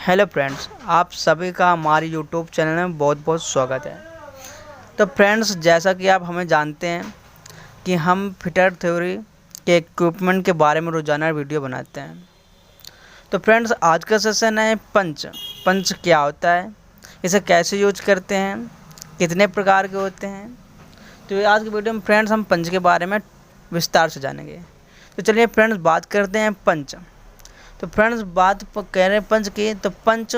Hello friends, आप सभी का हमारे यूट्यूब चैनल में बहुत बहुत स्वागत है। तो फ्रेंड्स, जैसा कि आप हमें जानते हैं कि हम फिटर थ्योरी के इक्विपमेंट के बारे में रोज़ाना वीडियो बनाते हैं। तो फ्रेंड्स, आज का सेशन है पंच क्या होता है, इसे कैसे यूज करते हैं, कितने प्रकार के होते हैं। तो आज की वीडियो में फ्रेंड्स हम पंच के बारे में विस्तार से जानेंगे। तो चलिए फ्रेंड्स, बात करते हैं पंच। तो फ्रेंड्स, बात कह रहे हैं पंच की, तो पंच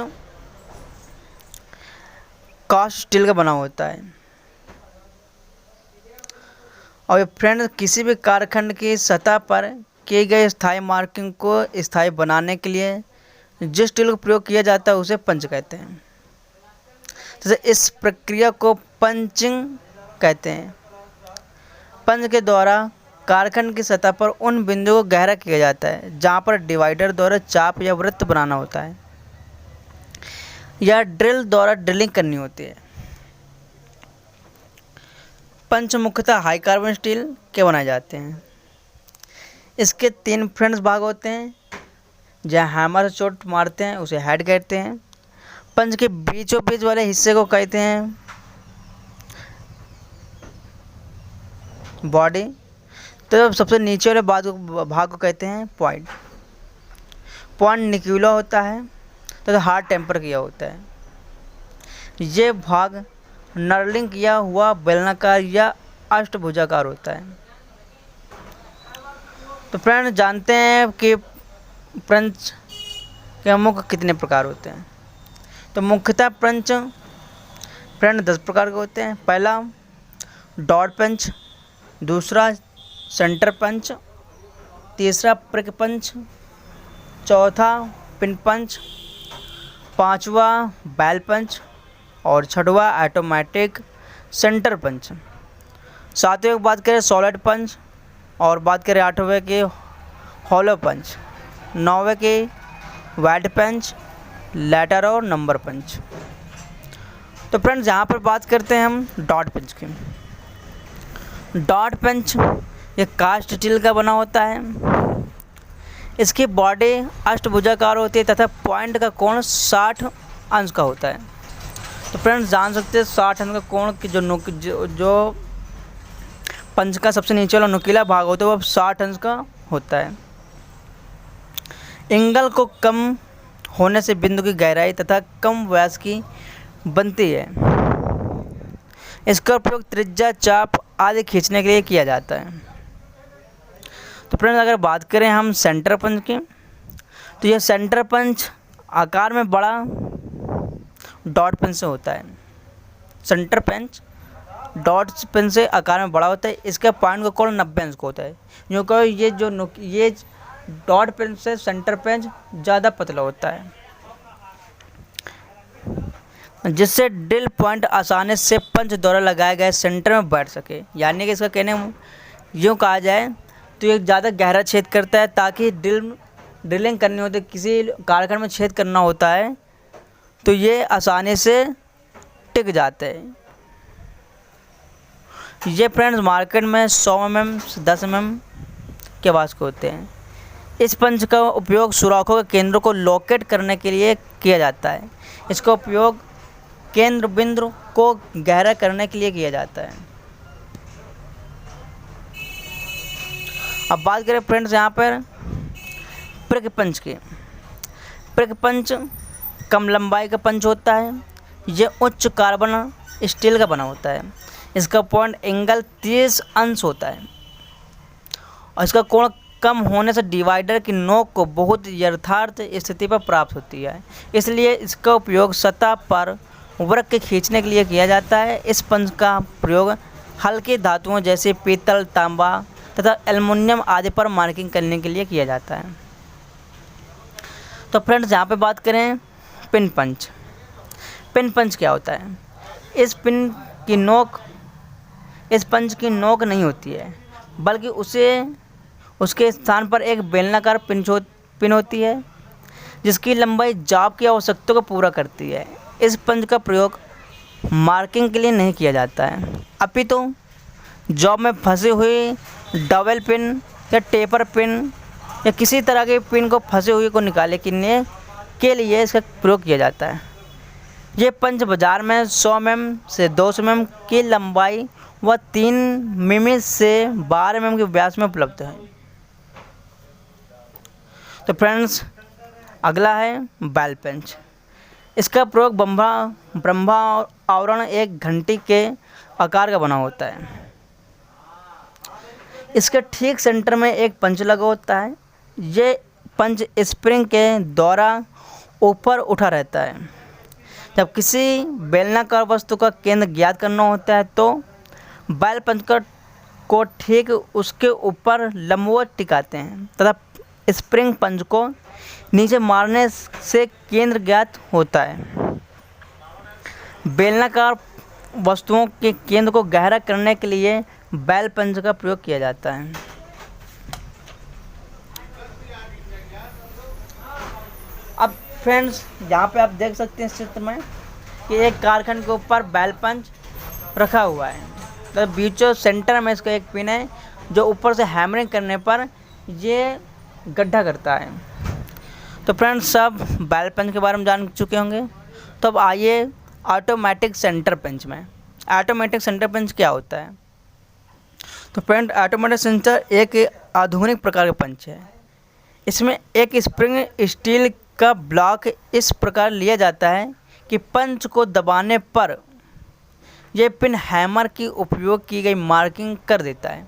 कास्ट स्टील का बना होता है और फ्रेंड्स किसी भी कारखंड की सतह पर किए गए स्थायी मार्किंग को स्थायी बनाने के लिए जिस स्टील का प्रयोग किया जाता है उसे पंच कहते हैं। जैसे इस प्रक्रिया को पंचिंग कहते हैं। पंच के द्वारा कारखंड की सतह पर उन बिंदुओं को गहरा किया जाता है जहां पर डिवाइडर द्वारा चाप या वृत्त बनाना होता है या ड्रिल द्वारा ड्रिलिंग करनी होती है। पंच मुख्यतः हाई कार्बन स्टील के बनाए जाते हैं। इसके 3 फ्रेंड्स भाग होते हैं। जहाँ हैमर से चोट मारते हैं उसे हेड कहते हैं। पंच के बीचों बीच वाले हिस्से को कहते हैं बॉडी। तो सबसे नीचे वाले भाग को कहते हैं पॉइंट। पॉइंट निक्यूला होता है तो हार्ड टेम्पर किया होता है। ये भाग नर्लिंग किया हुआ बेलनाकार या अष्टभुजाकार होता है। तो फ्रेंड, जानते हैं कि पंच के मुख्य कितने प्रकार होते हैं। तो मुख्यतः पंच फ्रेंड 10 प्रकार के होते हैं। पहला डॉट पंच, दूसरा सेंटर पंच, तीसरा प्रिक पंच, चौथा पिन पंच, पांचवा बैल पंच और छठवा ऑटोमेटिक सेंटर पंच। सातवें की बात करें सॉलिड पंच और बात करें 8वें के हॉलो पंच, 9वें के वैट पंच, लेटर और नंबर पंच। तो फ्रेंड्स, यहाँ पर बात करते हैं हम डॉट पंच की। डॉट पंच ये कास्ट स्टील का बना होता है। इसकी बॉडी अष्टभुजाकार होती है तथा पॉइंट का कोण 60 अंश का होता है। तो फ्रेंड्स, जान सकते हैं 60 अंश का कोण की जो पंच का सबसे नीचे वाला नुकीला भाग होता है वो 60 अंश का होता है। एंगल को कम होने से बिंदु की गहराई तथा कम व्यास की बनती है। इसका उपयोग त्रिज्या, चाप आदि खींचने के लिए किया जाता है। तो फ्रेंड्स, अगर बात करें हम सेंटर पंच की, तो यह सेंटर पंच आकार में बड़ा डॉट पेन से होता है। सेंटर पंच डॉट पेन से आकार में बड़ा होता है। इसका पॉइंट का कोण 90 अंश का होता है। यूँ कहो ये डॉट पेन से सेंटर पेंच ज़्यादा पतला होता है, जिससे ड्रिल पॉइंट आसानी से पंच द्वारा लगाए गए सेंटर में बैठ सके। यानी कि इसका कहने यूँ कहा जाए तो ये ज़्यादा गहरा छेद करता है ताकि ड्रिलिंग करनी होती है, किसी कारखाने में छेद करना होता है तो ये आसानी से टिक जाते हैं। ये फ्रेंड्स मार्केट में 100 mm से 10 mm के आवाज़ के होते हैं। इस पंच का उपयोग सुराखों के केंद्रों को लोकेट करने के लिए किया जाता है। इसका उपयोग केंद्र बिंदु को गहरा करने के लिए किया जाता है। अब बात करें फ्रेंड्स यहाँ पर प्रिक पंच की। प्रिक पंच कम लंबाई का पंच होता है। यह उच्च कार्बन स्टील का बना होता है। इसका पॉइंट एंगल 30 अंश होता है और इसका कोण कम होने से डिवाइडर की नोक को बहुत यथार्थ स्थिति पर प्राप्त होती है। इसलिए इसका उपयोग सतह पर वृत्त खींचने के लिए किया जाता है। इस पंच का प्रयोग हल्की धातुओं जैसे पीतल, तांबा तथा एल्युमिनियम आदि पर मार्किंग करने के लिए किया जाता है। तो फ्रेंड्स, यहाँ पे बात करें पिन पंच। पिन पंच क्या होता है? इस पंच की नोक नहीं होती है, बल्कि उसके स्थान पर एक बेलनाकार पिन होती है जिसकी लंबाई जॉब की आवश्यकता को पूरा करती है। इस पंच का प्रयोग मार्किंग के लिए नहीं किया जाता है, अपितु जॉब में फंसी हुई डबल पिन या टेपर पिन या किसी तरह के पिन को फंसे हुए को निकालने के लिए के लिए इसका प्रयोग किया जाता है। ये पंच बाजार में 100 mm से 200 mm की लंबाई व 3 मिमी से 12 mm के व्यास में उपलब्ध है। तो फ्रेंड्स, अगला है बैल पंच। इसका प्रयोग ब्रह्मा आवरण एक घंटी के आकार का बना होता है। इसके ठीक सेंटर में एक पंच लगा होता है। ये पंच स्प्रिंग के द्वारा ऊपर उठा रहता है। जब किसी बेलनाकार वस्तु का केंद्र ज्ञात करना होता है तो बैल पंच को ठीक उसके ऊपर लंबवत टिकाते हैं तथा स्प्रिंग पंच को नीचे मारने से केंद्र ज्ञात होता है। बेलनाकार वस्तुओं के केंद्र को गहरा करने के लिए बैल पंच का प्रयोग किया जाता है। अब फ्रेंड्स, यहाँ पे आप देख सकते हैं इस चित्र में कि एक कारखंड के ऊपर बैल पंच रखा हुआ है। तो बीचों सेंटर में इसका एक पिन है जो ऊपर से हैमरिंग करने पर ये गड्ढा करता है। तो फ्रेंड्स, सब बैल पंच के बारे में जान चुके होंगे। तो अब आइए ऑटोमेटिक सेंटर पंच में। ऑटोमेटिक सेंटर पंच क्या होता है? तो फ्रेंड, ऑटोमेटिक सेंटर एक आधुनिक प्रकार का पंच है। इसमें एक स्प्रिंग स्टील का ब्लॉक इस प्रकार लिया जाता है कि पंच को दबाने पर यह पिन हैमर की उपयोग की गई मार्किंग कर देता है।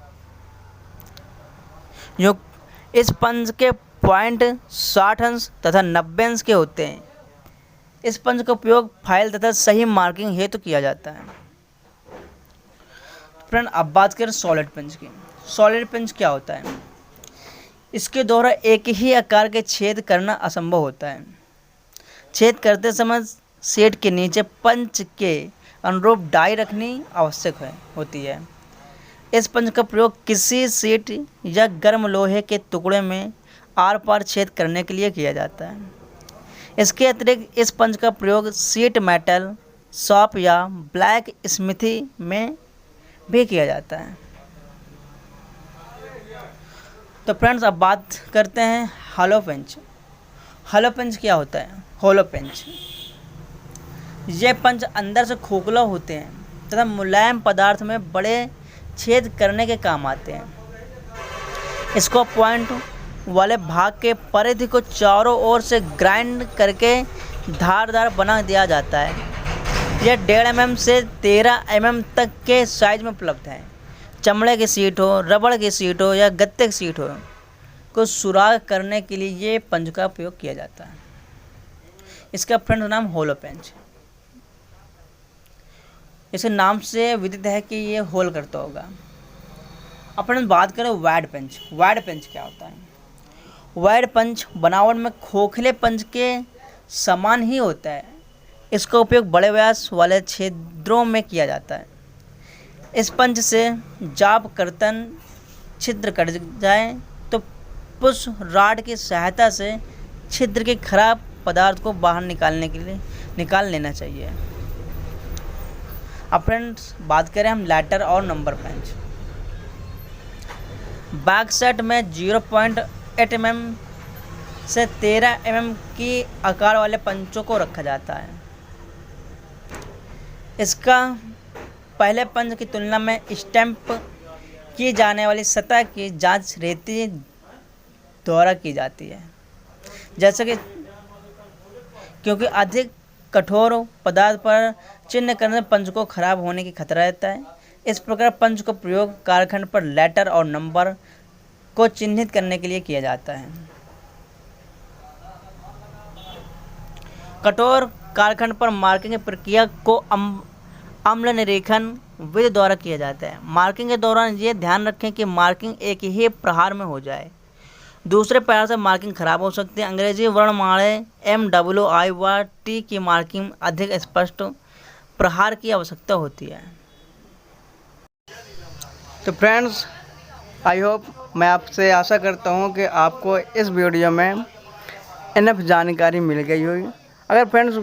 जो इस पंच के पॉइंट 60 अंश तथा 90 अंश के होते हैं। इस पंच का उपयोग फाइल तथा सही मार्किंग हेतु किया जाता है। फ्रेंड, अब बात करें सॉलिड पंच की। सॉलिड पंच क्या होता है? इसके द्वारा एक ही आकार के छेद करना असंभव होता है। छेद करते समय सेट के नीचे पंच के अनुरूप डाई रखनी आवश्यक होती है। इस पंच का प्रयोग किसी सीट या गर्म लोहे के टुकड़े में आर पार छेद करने के लिए किया जाता है। इसके अतिरिक्त इस पंच का प्रयोग सीट मेटल शॉप या ब्लैक स्मिथी में भी किया जाता है। तो फ्रेंड्स, अब बात करते हैं हॉलो पंच। हॉलो पंच क्या होता है? हॉलो पंच, ये पंच अंदर से खोखला होते हैं तथा मुलायम पदार्थ में बड़े छेद करने के काम आते हैं। इसको पॉइंट वाले भाग के परिधि को चारों ओर से ग्राइंड करके धारदार बना दिया जाता है। यह 1.5 mm से 13 mm तक के साइज में उपलब्ध है। चमड़े की सीट हो, रबड़ की सीट हो या गत्ते की सीट हो को सुराग करने के लिए ये पंच का उपयोग किया जाता है। इसका फ्रेंड नाम होलो पंच। इसके नाम से विदित है कि ये होल करता होगा। अपन बात करें वैड पंच। वैड पंच क्या होता है? वैड पंच बनावट में खोखले पंच के समान ही होता है। इसका उपयोग बड़े व्यास वाले छिद्रों में किया जाता है। इस पंच से जब कर्तन छिद्र कट जाए तो पुश रॉड की सहायता से छिद्र के खराब पदार्थ को बाहर निकाल लेना चाहिए। अब फ्रेंड्स, बात करें हम लेटर और नंबर पंच। बैक सेट में 0.8 mm से 13 mm की आकार वाले पंचों को रखा जाता है। इसका पहले पंच की तुलना में स्टैंप की जाने वाली सतह की जांच रेती द्वारा की जाती है, जैसे कि क्योंकि अधिक कठोर पदार्थ पर चिन्ह करने से पंच को खराब होने की खतरा रहता है। इस प्रकार पंच का प्रयोग कारखंड पर लेटर और नंबर को चिन्हित करने के लिए किया जाता है। कठोर कारखंड पर मार्किंग की प्रक्रिया को अम्ल निरीक्षण विधि द्वारा किया जाता है। मार्किंग के दौरान ये ध्यान रखें कि मार्किंग एक ही प्रहार में हो जाए। दूसरे प्रहार से मार्किंग खराब हो सकती है। अंग्रेजी वर्णमाला MWI व T की मार्किंग अधिक स्पष्ट प्रहार की आवश्यकता होती है। तो फ्रेंड्स, आई होप, मैं आपसे आशा करता हूँ कि आपको इस वीडियो में इनफ जानकारी मिल गई होगी। अगर फ्रेंड्स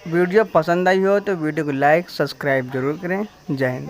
वीडियो पसंद आई हो तो वीडियो को लाइक सब्सक्राइब जरूर करें। जय हिंद।